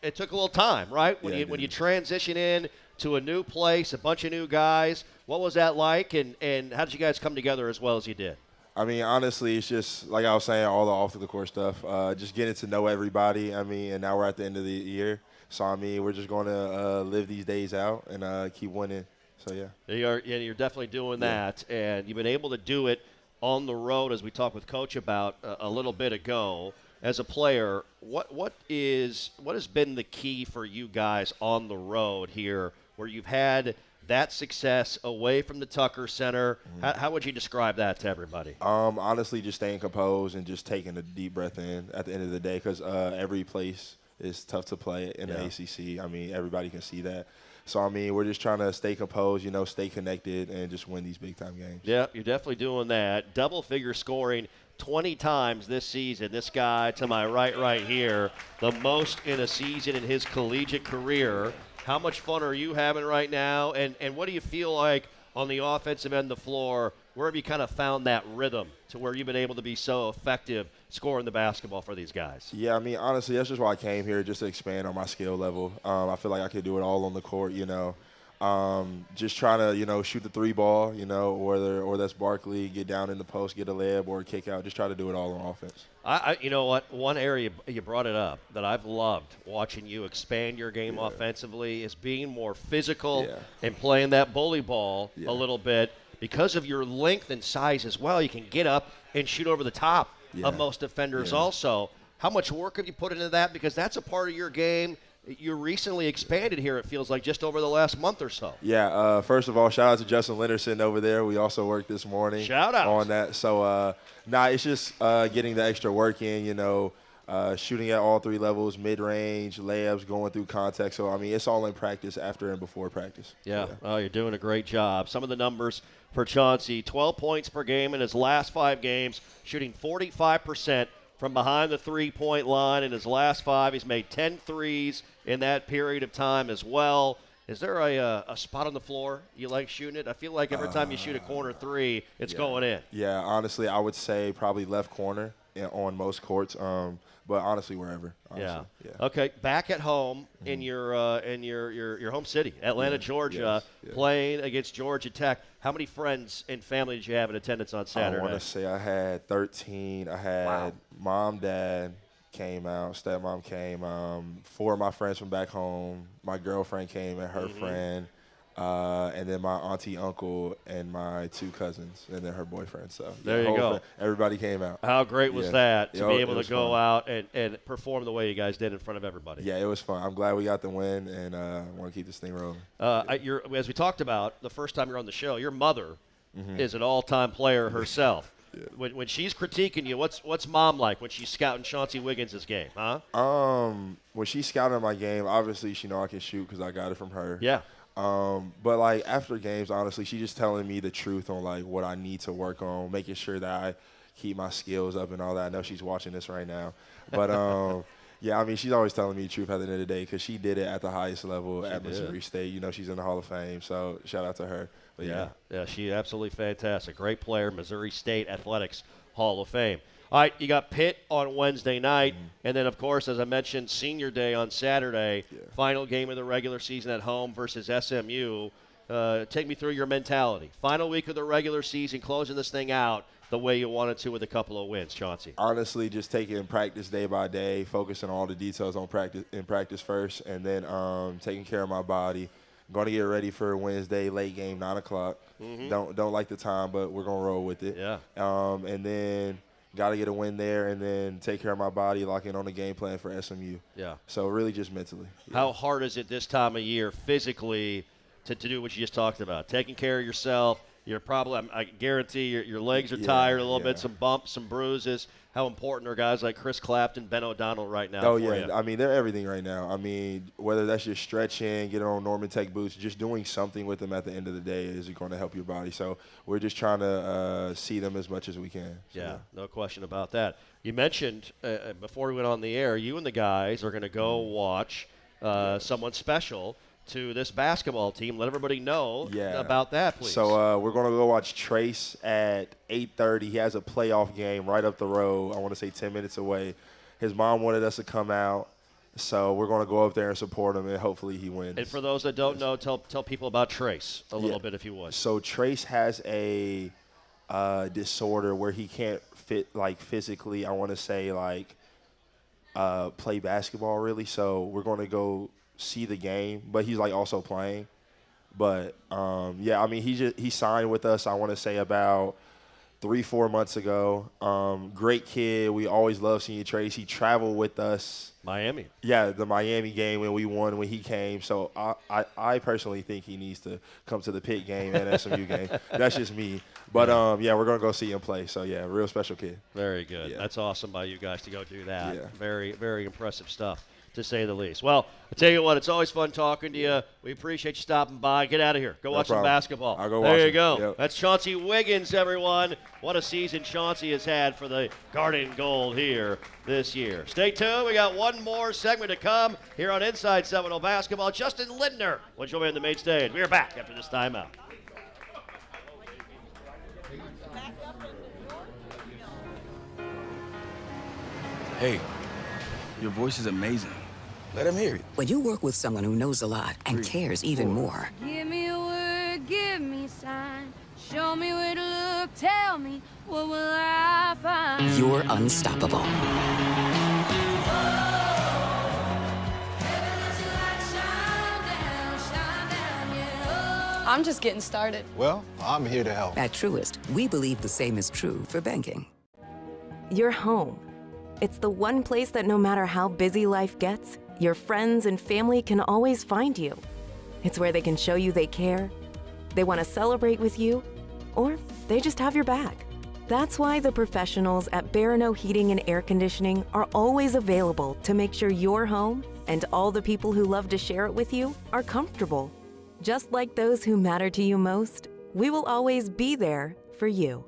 took a little time, right? When you transition in to a new place, a bunch of new guys. What was that like, and how did you guys come together as well as you did? I mean, honestly, it's just, like I was saying, all the off-the-court stuff, just getting to know everybody. I mean, and now we're at the end of the year. So, I mean, we're just going to live these days out and keep winning. So, yeah. You're definitely doing that, and you've been able to do it on the road, as we talked with Coach about a little bit ago. As a player, what has been the key for you guys on the road here where you've had that success away from the Tucker Center? How would you describe that to everybody? Honestly, just staying composed and just taking a deep breath in at the end of the day, because every place is tough to play in the ACC. I mean, everybody can see that. So, I mean, we're just trying to stay composed, you know, stay connected, and just win these big-time games. Yeah, you're definitely doing that. Double-figure scoring 20 times this season. This guy to my right here, the most in a season in his collegiate career. How much fun are you having right now, and what do you feel like on the offensive end of the floor? Where have you kind of found that rhythm to where you've been able to be so effective scoring the basketball for these guys? Yeah, I mean, honestly, that's just why I came here, just to expand on my skill level. I feel like I could do it all on the court, you know. Just trying to, you know, shoot the 3 ball, you know, or that's Barkley, get down in the post, get a layup or a kick out. Just try to do it all on offense. You know what? One area you brought it up that I've loved watching you expand your game offensively is being more physical and playing that bully ball a little bit. Because of your length and size as well, you can get up and shoot over the top of most defenders also. How much work have you put into that? Because that's a part of your game. You recently expanded here, it feels like, just over the last month or so. Yeah, first of all, shout out to Justin Leonard sitting over there. We also worked this morning on that. So, it's just getting the extra work in, you know, shooting at all 3 levels, mid-range, layups, going through contact. So, I mean, it's all in practice, after and before practice. Yeah. Oh, you're doing a great job. Some of the numbers for Chauncey, 12 points per game in his last 5 games, shooting 45% from behind the three-point line. In his last 5, he's made 10 threes in that period of time as well. Is there a spot on the floor you like shooting it? I feel like every time you shoot a corner 3, it's going in. Yeah, honestly, I would say probably left corner on most courts, but honestly, wherever. Honestly. Yeah. Okay, back at home in your home city, Atlanta, Georgia, playing against Georgia Tech. How many friends and family did you have in attendance on Saturday? I want to say I had 13. I had mom, dad came out, stepmom came, 4 of my friends from back home. My girlfriend came and her friend, and then my auntie, uncle, and my 2 cousins, and then her boyfriend. So there you go. Everybody came out. How great was that to be able to go out and perform the way you guys did in front of everybody? Yeah, it was fun. I'm glad we got the win, and I want to keep this thing rolling. As we talked about the first time you're on the show, your mother is an all-time player herself. When she's critiquing you, what's mom like when she's scouting Chauncey Wiggins' game, huh? When she's scouting my game, obviously she know I can shoot because I got it from her. Yeah. But, like, after games, honestly, she's just telling me the truth on, like, what I need to work on, making sure that I keep my skills up and all that. I know she's watching this right now. But, yeah, I mean, she's always telling me the truth at the end of the day because she did it at the highest level at Missouri State. You know, she's in the Hall of Fame, so shout out to her. But yeah, she's absolutely fantastic. Great player, Missouri State Athletics Hall of Fame. All right, you got Pitt on Wednesday night, and then, of course, as I mentioned, Senior Day on Saturday, final game of the regular season at home versus SMU. Take me through your mentality. Final week of the regular season, closing this thing out the way you wanted to with a couple of wins, Chauncey. Honestly, just taking practice day by day, focusing on all the details on practice first, and then taking care of my body. Going to get ready for Wednesday, late game, 9 o'clock. Don't like the time, but we're going to roll with it. Yeah. And then got to get a win there, and then take care of my body, lock in on the game plan for SMU. Yeah. So really just mentally. Yeah. How hard is it this time of year physically to do what you just talked about? Taking care of yourself. You're probably, I guarantee your legs are tired a little bit, some bumps, some bruises. How important are guys like Chris Clapton, Ben O'Donnell right now? Oh, yeah. I mean, they're everything right now. I mean, whether that's just stretching, getting on Norman Tech boots, just doing something with them at the end of the day is going to help your body. So we're just trying to see them as much as we can. So, yeah, no question about that. You mentioned before we went on the air, you and the guys are going to go watch someone special to this basketball team. Let everybody know about that, please. So we're going to go watch Trace at 8:30. He has a playoff game right up the road, I want to say 10 minutes away. His mom wanted us to come out, so we're going to go up there and support him, and hopefully he wins. And for those that don't know, tell people about Trace a little bit, if you would. So Trace has a disorder where he can't fit, like, physically, I want to say, like, play basketball, really. So we're going to go see the game, but he's like also playing. But yeah, I mean, he signed with us, I want to say about 3-4 months ago. Great kid. We always love seeing Trace. He traveled with us. Miami. Yeah, the Miami game when we won when he came. So I personally think he needs to come to the Pitt game and SMU game. That's just me. But yeah, we're gonna go see him play. So yeah, real special kid. Very good. Yeah. That's awesome by you guys to go do that. Yeah. Very, very impressive stuff, to say the least. Well, I tell you what, it's always fun talking to you. We appreciate you stopping by. Get out of here. Go watch some basketball. I'll go there watch you it. go. Yep. That's Chauncey Wiggins, everyone. What a season Chauncey has had for the Garden Gold here this year. Stay tuned. We got one more segment to come here on Inside Seminole Basketball. Justin Lindner will join me on the main stage. We are back after this timeout. Hey, your voice is amazing. Let him hear it. When you work with someone who knows a lot and cares even more, Give me a word, give me a sign. Show me where to look, tell me what will I find. you're unstoppable. I'm just getting started. Well, I'm here to help. At Truist, we believe the same is true for banking. Your home. It's the one place that no matter how busy life gets, your friends and family can always find you. It's where they can show you they care, they want to celebrate with you, or they just have your back. That's why the professionals at Barano Heating and Air Conditioning are always available to make sure your home and all the people who love to share it with you are comfortable. Just like those who matter to you most, we will always be there for you.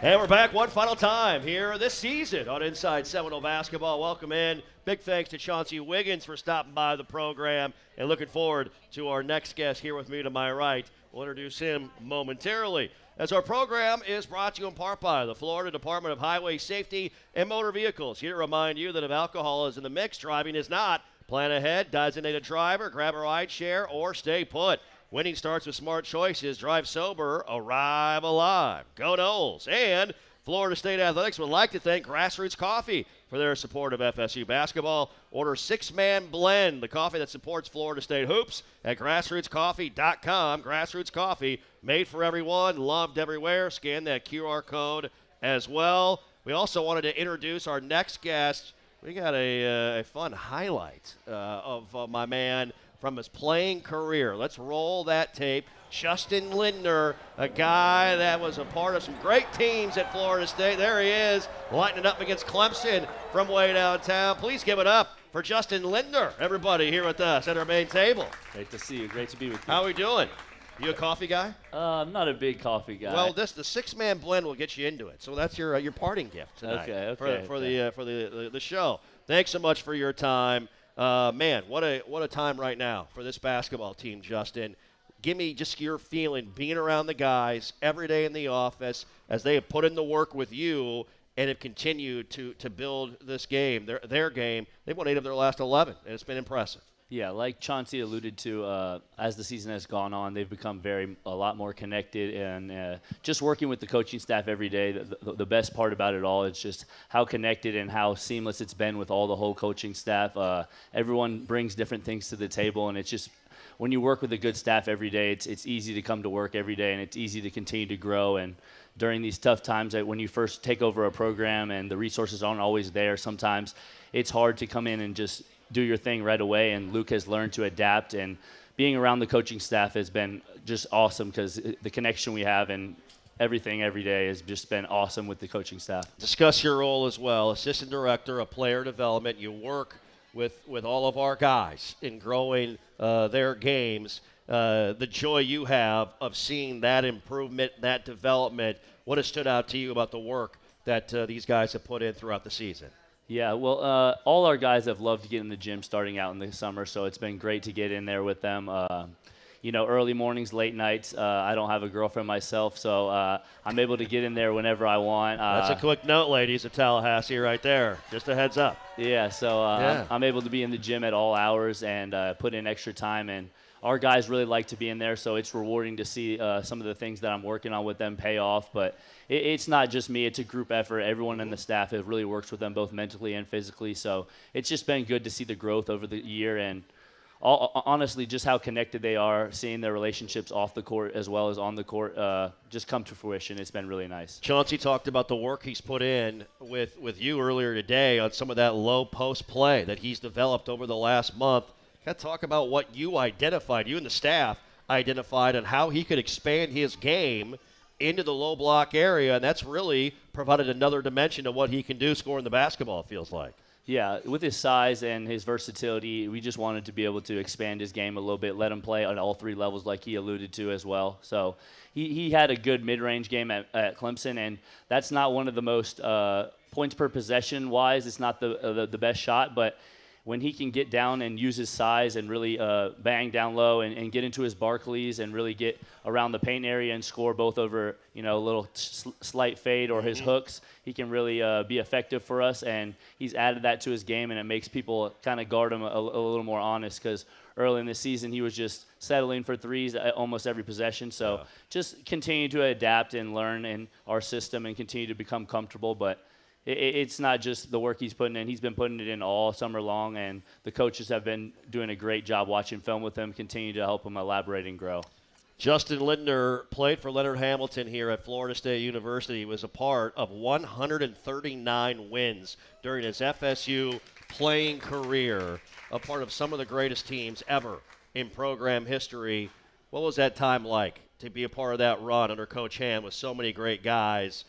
And we're back one final time here this season on Inside Seminole Basketball. Welcome in. Big thanks to Chauncey Wiggins for stopping by the program, and looking forward to our next guest here with me to my right. We'll introduce him momentarily. As our program is brought to you in part by the Florida Department of Highway Safety and Motor Vehicles. Here to remind you that if alcohol is in the mix, driving is not. Plan ahead, designate a driver, grab a ride share, or stay put. Winning starts with smart choices. Drive sober, arrive alive. Go Noles. And Florida State Athletics would like to thank Grassroots Coffee for their support of FSU basketball. Order Six-Man Blend, the coffee that supports Florida State hoops, at grassrootscoffee.com. Grassroots Coffee, made for everyone, loved everywhere. Scan that QR code as well. We also wanted to introduce our next guest. We got a fun highlight of my man from his playing career. Let's roll that tape. Justin Lindner, a guy that was a part of some great teams at Florida State. There he is, lighting it up against Clemson from way downtown. Please give it up for Justin Lindner, everybody here with us at our main table. Great to see you. Great to be with you. How are we doing? You a coffee guy? I'm not a big coffee guy. Well, the Six-Man Blend will get you into it. So that's your parting gift tonight. For the show. Thanks so much for your time. Man, what a time right now for this basketball team, Justin. Give me just your feeling being around the guys every day in the office as they have put in the work with you and have continued to build this game, their game. They've won 8 of their last 11, and it's been impressive. Yeah, like Chauncey alluded to, as the season has gone on, they've become a lot more connected, and just working with the coaching staff every day. The best part about it all is just how connected and how seamless it's been with all the whole coaching staff. Everyone brings different things to the table, and it's just when you work with a good staff every day, it's easy to come to work every day, and it's easy to continue to grow. And during these tough times, when you first take over a program and the resources aren't always there, sometimes it's hard to come in and just do your thing right away, and Luke has learned to adapt, and being around the coaching staff has been just awesome because the connection we have and everything every day has just been awesome with the coaching staff. Discuss your role as well, assistant director of player development. You work with all of our guys in growing their games. The joy you have of seeing that improvement, that development, what has stood out to you about the work that these guys have put in throughout the season? Yeah, well, all our guys have loved to get in the gym starting out in the summer, so it's been great to get in there with them. Early mornings, late nights. I don't have a girlfriend myself, so I'm able to get in there whenever I want. That's a quick note, ladies, of Tallahassee right there. Just a heads up. Yeah, so I'm able to be in the gym at all hours and put in extra time, and our guys really like to be in there, so it's rewarding to see some of the things that I'm working on with them pay off. But it's not just me. It's a group effort. Everyone in the staff it really works with them both mentally and physically. So it's just been good to see the growth over the year, and honestly just how connected they are, seeing their relationships off the court as well as on the court just come to fruition. It's been really nice. Chauncey talked about the work he's put in with you earlier today on some of that low post play that he's developed over the last month. Got to talk about what you identified, you and the staff identified, on how he could expand his game into the low block area, and that's really provided another dimension to what he can do scoring the basketball, it feels like. Yeah, with his size and his versatility, we just wanted to be able to expand his game a little bit, let him play on all 3 levels like he alluded to as well. So he had a good mid-range game at Clemson, and that's not one of the most points per possession-wise. It's not the best shot, but when he can get down and use his size and really bang down low and get into his Barkleys and really get around the paint area and score both over, a little slight fade or his hooks, he can really be effective for us. And he's added that to his game, and it makes people kind of guard him a little more honest, because early in the season he was just settling for threes at almost every possession. So just continue to adapt and learn in our system and continue to become comfortable. But it's not just the work he's putting in. He's been putting it in all summer long, and the coaches have been doing a great job watching film with him, continue to help him elaborate and grow. Justin Lindner played for Leonard Hamilton here at Florida State University. He was a part of 139 wins during his FSU playing career, a part of some of the greatest teams ever in program history. What was that time like to be a part of that run under Coach Ham with so many great guys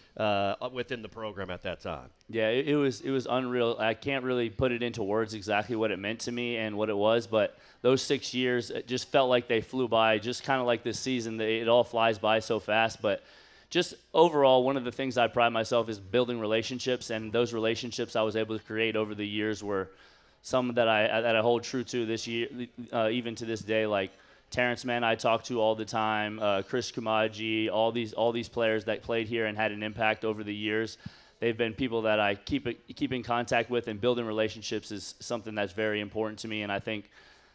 within the program at that time? Yeah, it was unreal. I can't really put it into words exactly what it meant to me and what it was, but those 6 years, it just felt like they flew by, just kind of like this season. It all flies by so fast, but just overall, one of the things I pride myself is building relationships, and those relationships I was able to create over the years were some that I hold true to this year, even to this day. Like Terrence Mann, I talk to all the time. Chris Kumaji, all these players that played here and had an impact over the years. They've been people that I keep in contact with, and building relationships is something that's very important to me. And I think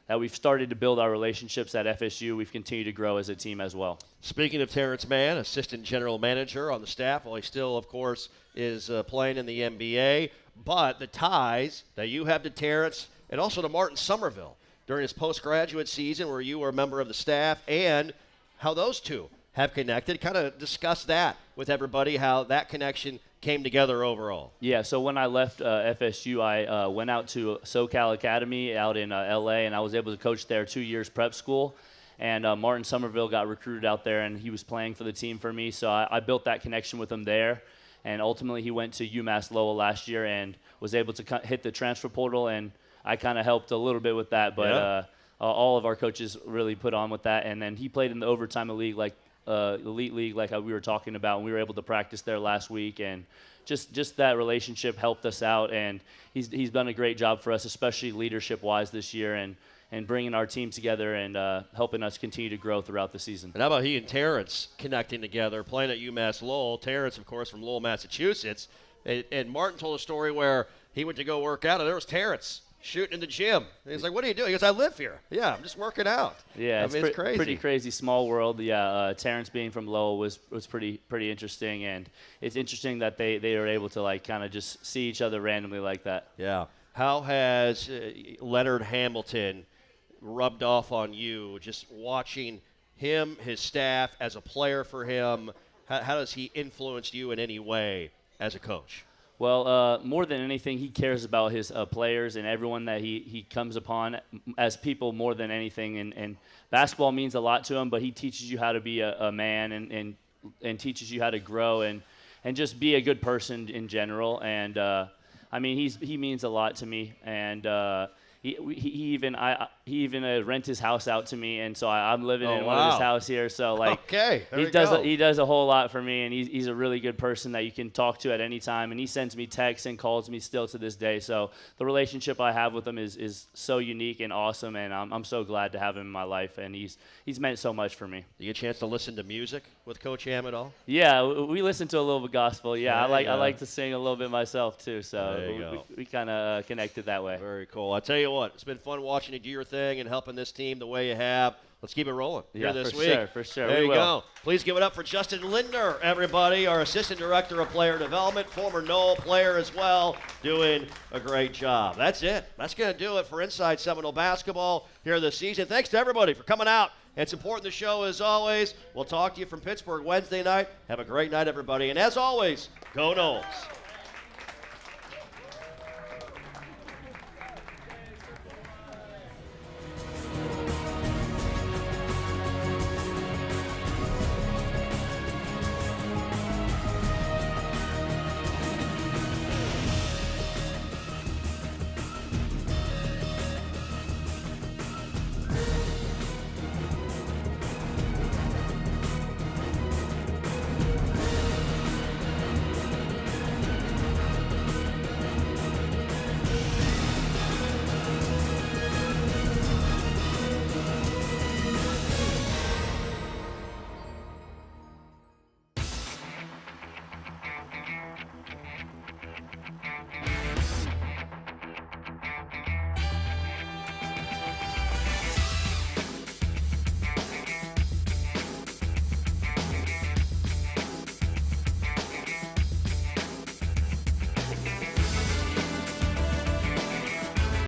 that we've started to build our relationships at FSU. We've continued to grow as a team as well. Speaking of Terrence Mann, assistant general manager on the staff, while he still, of course, is playing in the NBA, but the ties that you have to Terrence and also to Martin Somerville during his postgraduate season where you were a member of the staff, and how those two have connected. Kind of discuss that with everybody, how that connection came together overall. Yeah, so when I left FSU, I went out to SoCal Academy out in LA, and I was able to coach there 2 years prep school. And Martin Somerville got recruited out there, and he was playing for the team for me. So I built that connection with him there. And ultimately, he went to UMass Lowell last year and was able to hit the transfer portal, and I kind of helped a little bit with that. But all of our coaches really put on with that. And then he played in the overtime league, like elite league, like we were talking about, and we were able to practice there last week, and just that relationship helped us out, and he's done a great job for us, especially leadership wise this year, and bringing our team together and helping us continue to grow throughout the season. And how about he and Terrence connecting together, playing at UMass Lowell? Terrence, of course, from Lowell, Massachusetts, and Martin told a story where he went to go work out, and there was Terrence shooting in the gym. And he's like, "What are you doing?" He goes, "I live here." "Yeah, I'm just working out." Yeah, it's crazy. Pretty crazy small world. Yeah, Terrence being from Lowell was pretty interesting, and it's interesting that they are able to like kind of just see each other randomly like that. Yeah. How has Leonard Hamilton rubbed off on you, just watching him, his staff, as a player for him? How does he influence you in any way as a coach? Well, more than anything, he cares about his players and everyone that he comes upon as people more than anything. And basketball means a lot to him, but he teaches you how to be a man and teaches you how to grow and just be a good person in general. And, I mean, he means a lot to me. And he even rent his house out to me, and so I'm living in one of his house here. So like, he does a whole lot for me, and he's a really good person that you can talk to at any time. And he sends me texts and calls me still to this day. So the relationship I have with him is so unique and awesome, and I'm so glad to have him in my life. And he's meant so much for me. Do you get a chance to listen to music with Coach Ham at all? Yeah, we listen to a little bit of gospel. Yeah, I like to sing a little bit myself too. So we kind of connected that way. Very cool. I tell you what, it's been fun watching you do your thing and helping this team the way you have. Let's keep it rolling here this week. For sure. There you go. Please give it up for Justin Lindner, everybody, our Assistant Director of Player Development, former Knoll player as well, doing a great job. That's it. That's going to do it for Inside Seminole Basketball here this season. Thanks to everybody for coming out and supporting the show as always. We'll talk to you from Pittsburgh Wednesday night. Have a great night, everybody. And as always, go Knowles.